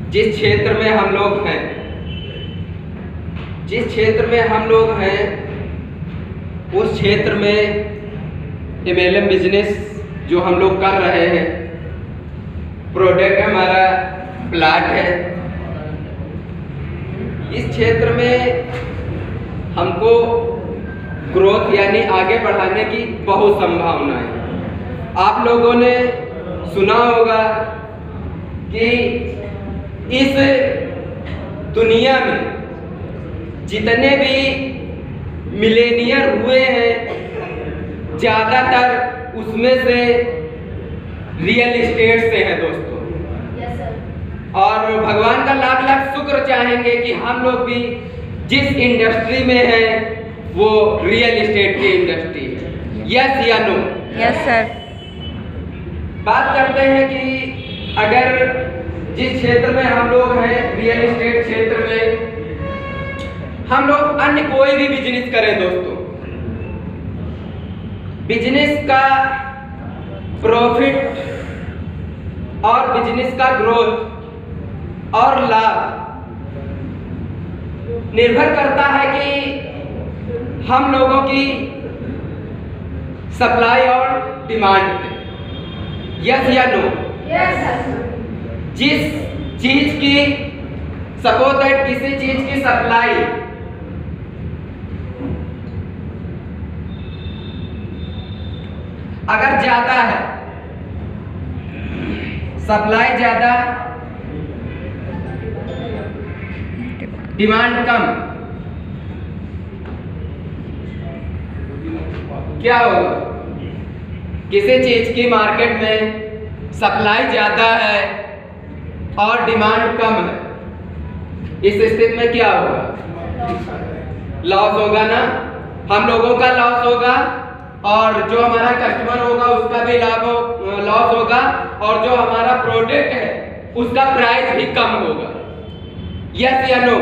जिस क्षेत्र में हम लोग हैं उस क्षेत्र में MLM बिजनेस जो हम लोग कर रहे हैं, प्रोडक्ट हमारा प्लाट है। इस क्षेत्र में हमको ग्रोथ यानी आगे बढ़ाने की बहुत संभावना है। आप लोगों ने सुना होगा कि इस दुनिया में जितने भी मिलेनियर हुए हैं ज़्यादातर उसमें से रियल एस्टेट से है दोस्तों। और भगवान का लाख लाख शुक्र चाहेंगे कि हम लोग भी जिस इंडस्ट्री में हैं वो रियल एस्टेट की इंडस्ट्री है। यस या नो? Yes sir. बात करते हैं कि अगर जिस क्षेत्र में हम लोग हैं रियल एस्टेट क्षेत्र में, हम लोग अन्य कोई भी बिजनेस करें दोस्तों, बिजनेस का प्रॉफिट और बिजनेस का ग्रोथ और लाभ निर्भर करता है कि हम लोगों की सप्लाई और डिमांड पे। यस या नो? यस। जिस चीज की सपोज दैट किसी चीज की सप्लाई अगर ज्यादा है, सप्लाई ज्यादा डिमांड कम, क्या होगा? किसी चीज की मार्केट में सप्लाई ज्यादा है और डिमांड कम है, इस स्थिति में क्या होगा? लॉस होगा ना, हम लोगों का लॉस होगा और जो हमारा कस्टमर होगा उसका भी लॉस होगा और जो हमारा प्रोडक्ट है उसका प्राइस भी कम होगा। यस या नो?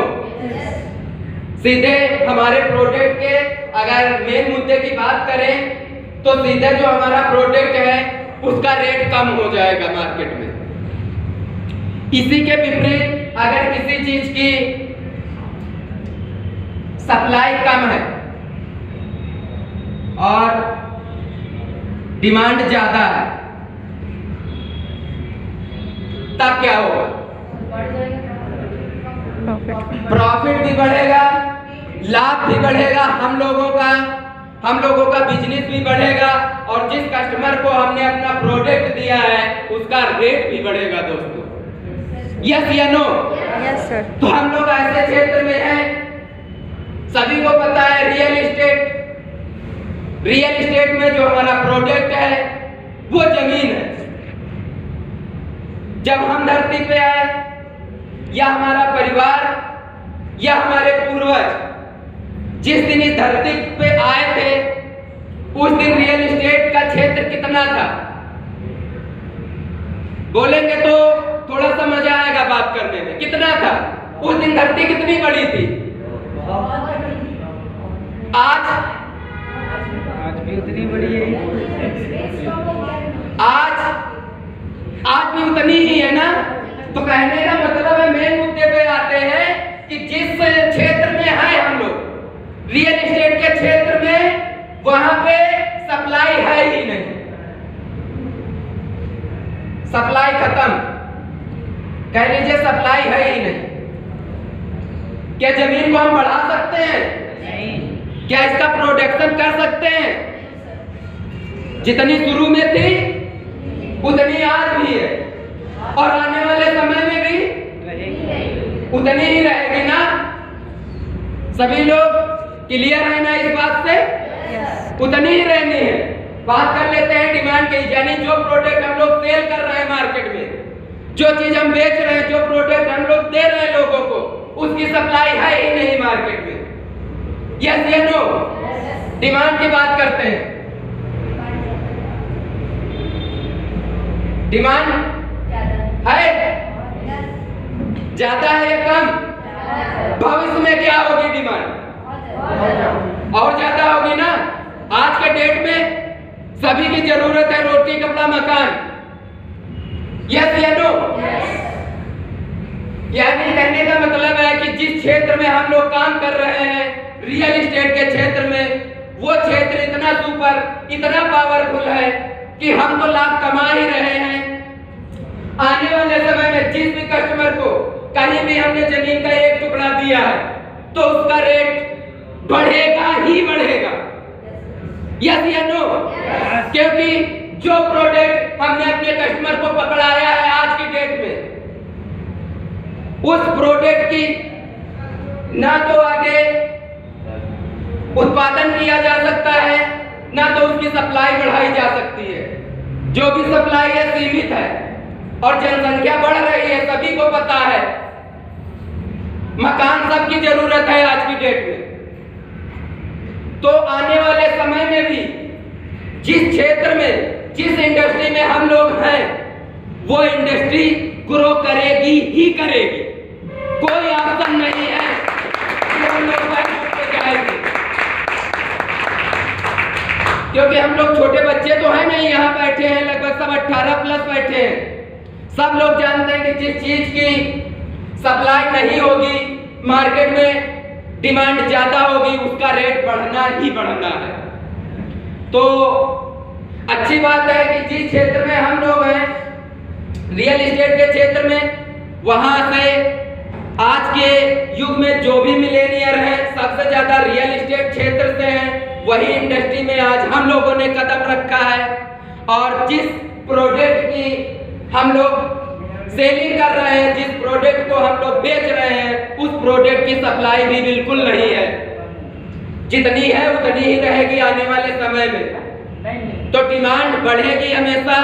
सीधे हमारे प्रोडक्ट के अगर मेन मुद्दे की बात करें तो सीधे जो हमारा प्रोडक्ट है उसका रेट कम हो जाएगा मार्केट में। इसी के विपरीत अगर किसी चीज की सप्लाई कम है और डिमांड ज्यादा है, तब क्या होगा? प्रॉफिट भी बढ़ेगा, लाभ भी बढ़ेगा, हम लोगों का बिजनेस भी बढ़ेगा और जिस कस्टमर को हमने अपना प्रोडक्ट दिया है उसका रेट भी बढ़ेगा दोस्तों। यस या नो? Yes sir. तो हम लोग ऐसे क्षेत्र में हैं, सभी को पता है रियल एस्टेट में जो हमारा प्रोडक्ट है वो जमीन है। जब हम धरती पे आए या हमारा परिवार या हमारे पूर्वज जिस दिन इस धरती पे आए थे उस दिन रियल एस्टेट का क्षेत्र कितना था? बोलेंगे तो थोड़ा सा मजा आएगा बात करने में। कितना था? उस दिन धरती कितनी बड़ी थी? आज भी उतनी बड़ी है। आज भी उतनी ही है ना? तो कहने का मतलब है मेन मुद्दे पे आते हैं कि जिस क्षेत्र में है हम लोग रियल एस्टेट के क्षेत्र में, वहां पे सप्लाई है ही नहीं, सप्लाई खत्म, कह लीजिए सप्लाई है ही नहीं। क्या जमीन को हम बढ़ा सकते हैं? नहीं। क्या इसका प्रोडक्शन कर सकते हैं? जितनी शुरू में थी उतनी आज भी है और आने वाले समय में भी उतनी ही रहेगी ना? सभी लोग क्लियर है ना इस बात से? उतनी ही रहनी है। बात कर लेते हैं डिमांड की, यानी जो प्रोडक्ट हम लोग सेल कर रहे हैं मार्केट में, जो चीज हम बेच रहे हैं, जो प्रोडक्ट हम लोग दे रहे हैं लोगों को, उसकी सप्लाई है ही नहीं मार्केट में। यस या नो? डिमांड की बात करते हैं। डिमांड है, ज्यादा है या कम? भविष्य में क्या होगी डिमांड? और ज्यादा होगी ना? आज के डेट में सभी की जरूरत है रोटी कपड़ा मकान। यस या नो? यानी कहने का मतलब है कि जिस क्षेत्र में हम लोग काम कर रहे हैं, रियल एस्टेट के क्षेत्र में, वो क्षेत्र इतना सुपर, इतना पावरफुल है कि हम तो लाभ कमा ही रहे हैं। आने वाले समय में जिस भी कस्टमर को कहीं भी हमने जमीन का एक टुकड़ा दिया है तो उसका रेट बढ़ेगा ही बढ़ेगा। यस या नो? क्योंकि जो प्रोडक्ट हमने अपने कस्टमर को पकड़ाया है आज की डेट में, उस प्रोडक्ट की ना तो आगे उत्पादन किया जा सकता है, ना तो उसकी सप्लाई बढ़ाई जा सकती है। जो भी सप्लाई है सीमित है और जनसंख्या बढ़ रही है, सभी को पता है। मकान सबकी जरूरत है आज की डेट में। तो आने वाले समय में भी जिस क्षेत्र में, जिस इंडस्ट्री में हम लोग हैं, वो इंडस्ट्री ग्रो करेगी ही करेगी। कोई ऑप्शन नहीं है कि हम लोग बैक जाएंगे, क्योंकि हम लोग छोटे बच्चे तो हैं नहीं, यहाँ बैठे हैं लगभग सब 18 प्लस बैठे हैं। सब लोग जानते हैं कि जिस चीज की सप्लाई नहीं होगी, मार्केट में डिमांड ज्यादा होगी, उसका रेट बढ़ना ही बढ़ना है। तो अच्छी बात है कि जिस क्षेत्र में हम लोग हैं, रियल एस्टेट के क्षेत्र में, वहां से आज के युग में जो भी मिलेनियर है सबसे ज्यादा रियल एस्टेट क्षेत्र से हैं। वही इंडस्ट्री में आज हम लोगों ने कदम रखा है और जिस प्रोडक्ट की हम लोग सेलिंग कर रहे हैं, जिस प्रोडक्ट को हम लोग बेच रहे हैं, उस प्रोडक्ट की सप्लाई भी बिल्कुल नहीं है। जितनी है उतनी ही रहेगी आने वाले समय में। तो डिमांड बढ़ेगी हमेशा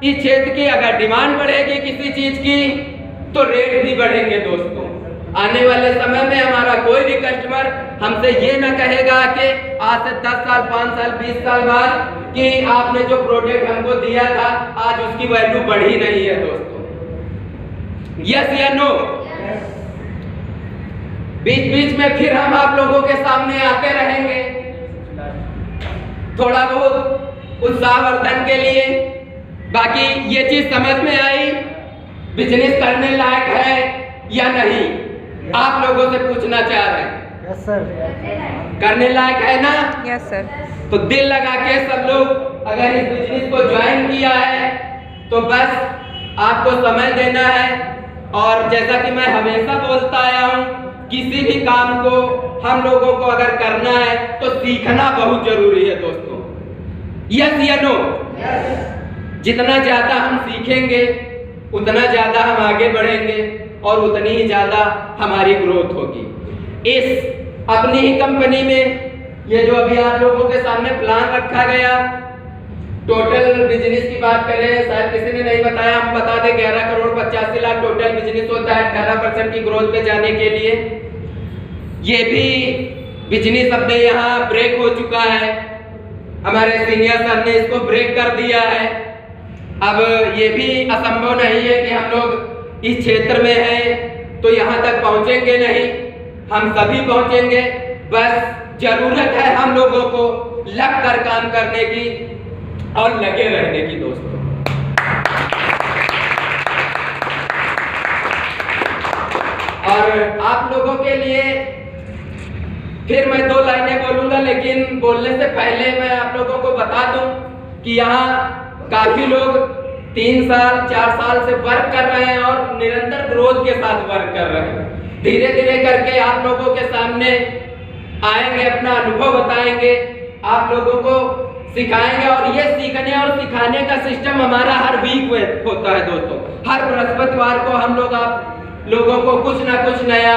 इस क्षेत्र की। अगर डिमांड बढ़ेगी किसी चीज की तो रेट भी बढ़ेंगे दोस्तों। आने वाले समय में हमारा कोई भी कस्टमर हमसे ये ना कहेगा कि आज से 10 साल, 5 साल, 20 साल बाद कि आपने जो प्रोडक्ट हमको दिया था आज उसकी वैल्यू बढ़ी नहीं है दोस्तों। यस या नो? बीच बीच में फिर हम आप लोगों के सामने आते रहेंगे थोड़ा बहुत उत्साहवर्धन के लिए। बाकी ये चीज समझ में आई, बिजनेस करने लायक है या नहीं, आप लोगों से पूछना चाह रहे हैं। Yes sir. करने लायक है ना? Yes sir. तो दिल लगा के सब लोग अगर इस बिजनेस को ज्वाइन किया है तो बस आपको समय देना है। और जैसा कि मैं हमेशा बोलता आया हूं, किसी भी काम को हम लोगों को अगर करना है तो सीखना बहुत जरूरी है दोस्तों। यस या नो? जितना ज्यादा हम सीखेंगे उतना ज्यादा हम आगे बढ़ेंगे और उतनी ही ज्यादा हमारी ग्रोथ होगी। इस अपनी ही कंपनी में ये जो अभी आप लोगों के सामने प्लान रखा गया, टोटल बिजनेस की बात करें, शायद किसी ने नहीं बताया, हम बता दें 11 करोड़ 85 लाख टोटल बिजनेस होता है 18% की ग्रोथ पे जाने के लिए। ये भी बिजनेस अपने यहाँ ब्रेक हो चुका है, हमारे सीनियर सर ने इसको ब्रेक कर दिया है। अब ये भी असंभव नहीं है कि हम लोग इस क्षेत्र में हैं तो यहाँ तक पहुँचेंगे नहीं, हम सभी पहुँचेंगे। बस जरूरत है हम लोगों को लग कर काम करने की और लगे रहने की दोस्तों। और आप लोगों के लिए फिर मैं 2 लाइनें बोलूंगा, लेकिन बोलने से पहले मैं आप लोगों को बता दूं कि यहाँ काफी लोग 3 साल 4 साल से वर्क कर रहे हैं और निरंतर ग्रोथ के साथ वर्क कर रहे हैं। धीरे धीरे करके आप लोगों के सामने आएंगे, अपना अनुभव बताएंगे, आप लोगों को सिखाएंगे। और ये सीखने और सिखाने का सिस्टम हमारा हर वीक में होता है दोस्तों। हर बृहस्पतिवार को हम लोग आप लोगों को कुछ ना कुछ नया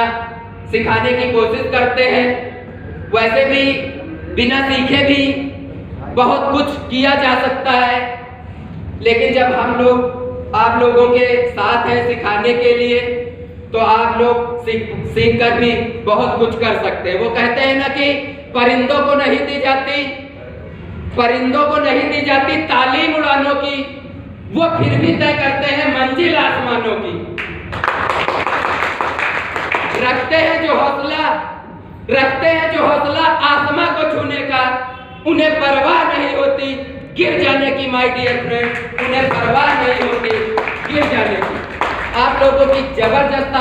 सिखाने की कोशिश करते हैं। वैसे भी बिना सीखे भी बहुत कुछ किया जा सकता है, लेकिन जब हम लोग आप लोगों के साथ हैं सिखाने के लिए तो आप लोग सीख कर भी बहुत कुछ कर सकते हैं। वो कहते हैं ना कि परिंदों को नहीं दी जाती तालीम उड़ानों की, वो फिर भी तय करते हैं मंजिल आसमानों की। रखते हैं जो हौसला आसमां को छूने का, उन्हें परवाह नहीं होती गिर जाने की। माय डियर फ्रेंड, उन्हें परवाह नहीं होती गिर जाने की। आप लोगों की जबरदस्त